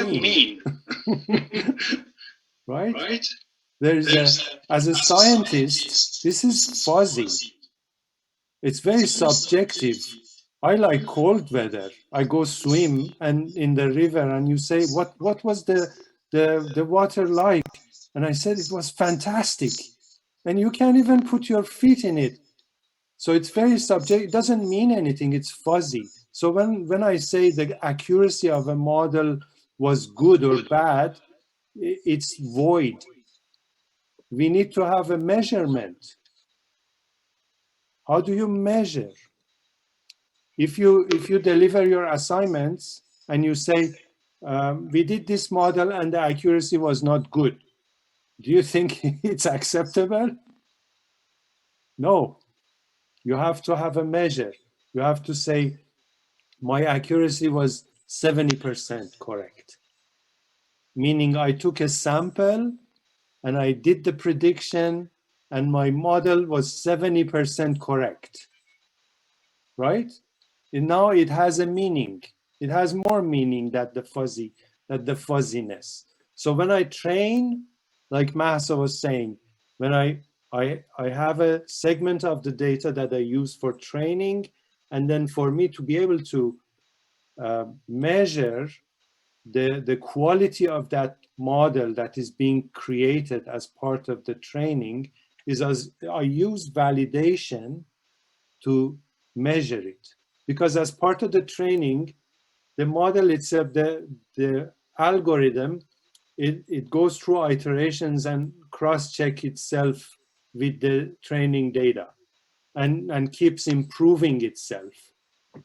mean? Right? Right? As a scientist, this is fuzzy. It's very subjective. I like cold weather. I go swim and in the river, and you say, what was the water like? And I said it was fantastic. And you can't even put your feet in it. So it's very subjective. It doesn't mean anything. It's fuzzy. So when I say the accuracy of a model was good or bad, it's void. We need to have a measurement. How do you measure? If you deliver your assignments and you say, we did this model and the accuracy was not good, do you think it's acceptable? No. You have to have a measure. You have to say, my accuracy was 70% correct. Meaning I took a sample and I did the prediction and my model was 70% correct. Right? And now it has a meaning. It has more meaning than the fuzziness. So when I train, like Mahsa was saying, when I have a segment of the data that I use for training, and then for me to be able to measure the quality of that model that is being created as part of the training, is as I use validation to measure it. Because as part of the training, the model itself, the algorithm, it goes through iterations and cross-check itself with the training data and keeps improving itself,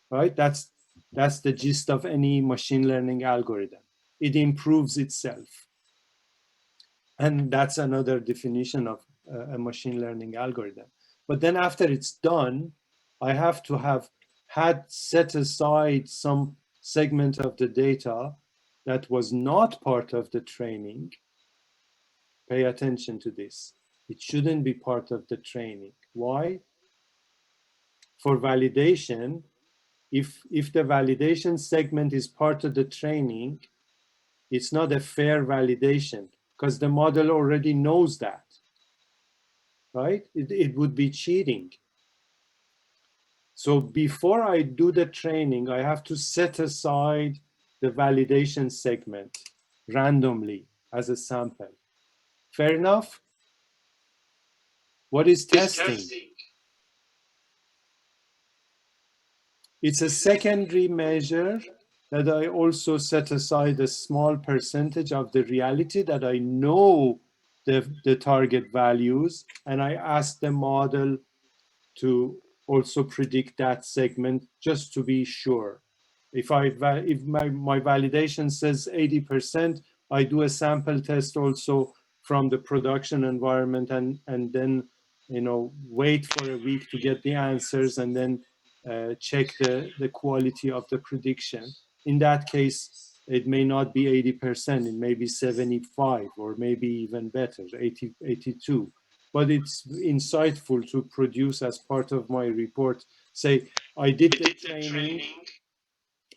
right? That's the gist of any machine learning algorithm. It improves itself. And that's another definition of a machine learning algorithm. But then after it's done, I have to have had set aside some segment of the data that was not part of the training. Pay attention to this. It shouldn't be part of the training. Why? For validation, if the validation segment is part of the training, it's not a fair validation because the model already knows that, right? It would be cheating. So before I do the training, I have to set aside the validation segment randomly as a sample. Fair enough? What is testing? It's a secondary measure that I also set aside a small percentage of the reality that I know the target values, and I ask the model to also predict that segment just to be sure. If my validation says 80%, I do a sample test also from the production environment and then wait for a week to get the answers and then check the quality of the prediction. In that case, it may not be 80%, it may be 75 or maybe even better, 80, 82. But it's insightful to produce as part of my report, say, I did the training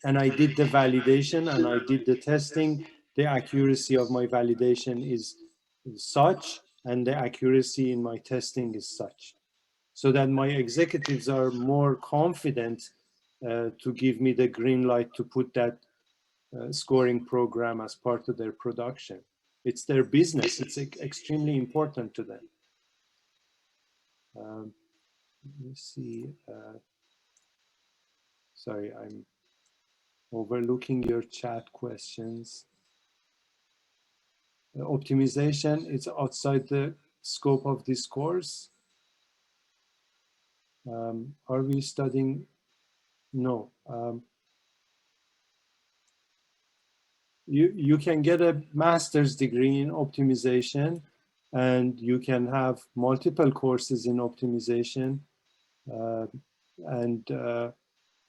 and I did the validation and I did the testing. The accuracy of my validation is such, and the accuracy in my testing is such, so that my executives are more confident to give me the green light to put that scoring program as part of their production. It's their business. It's extremely important to them. Let me see. Sorry, I'm overlooking your chat questions. Optimization is outside the scope of this course. Are we studying? No. You can get a master's degree in optimization, and you can have multiple courses in optimization.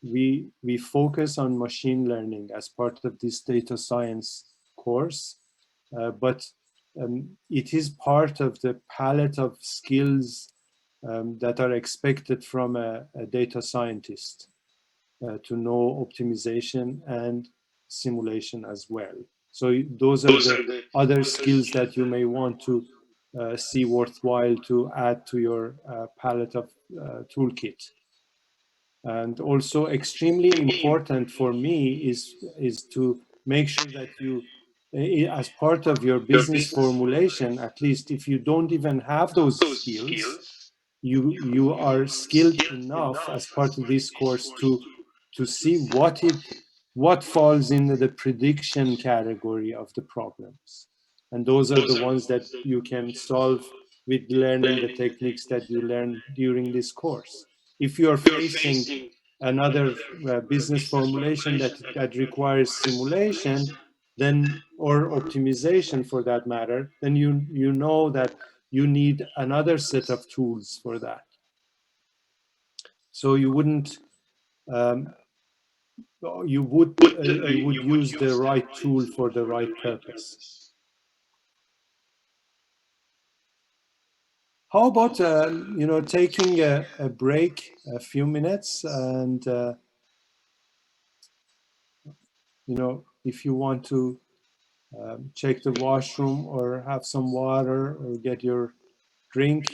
We focus on machine learning as part of this data science course, but it is part of the palette of skills that are expected from a data scientist to know optimization and simulation as well. So those are the other skills that you may want to see worthwhile to add to your palette of toolkit. And also extremely important for me is to make sure that you, as part of your business formulation, at least if you don't even have those skills, you are skilled enough as part of this course to see what falls in the prediction category of the problems. And those are the ones that you can solve with learning the techniques that you learn during this course. If you are facing another business formulation that requires simulation, then, or optimization for that matter, then you know that you need another set of tools for that. So you wouldn't you would use the right tool for the right purpose. How about taking a break, a few minutes, and if you want to check the washroom or have some water or get your drink,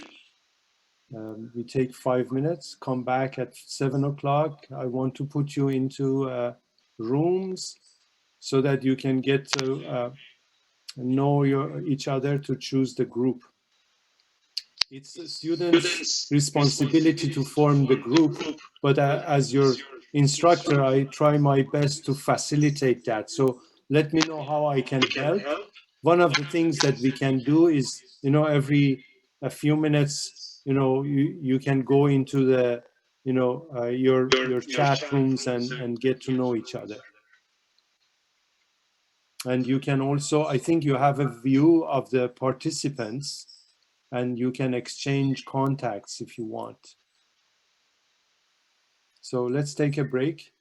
we take 5 minutes. Come back at 7 o'clock. I want to put you into rooms so that you can get to know each other to choose the group. It's a student's responsibility to form the group, but as your instructor, I try my best to facilitate that. So let me know how I can help. One of the things that we can do is, every a few minutes, you can go into the, your chat rooms and get to know each other. And you can also, I think you have a view of the participants, and you can exchange contacts if you want. So let's take a break.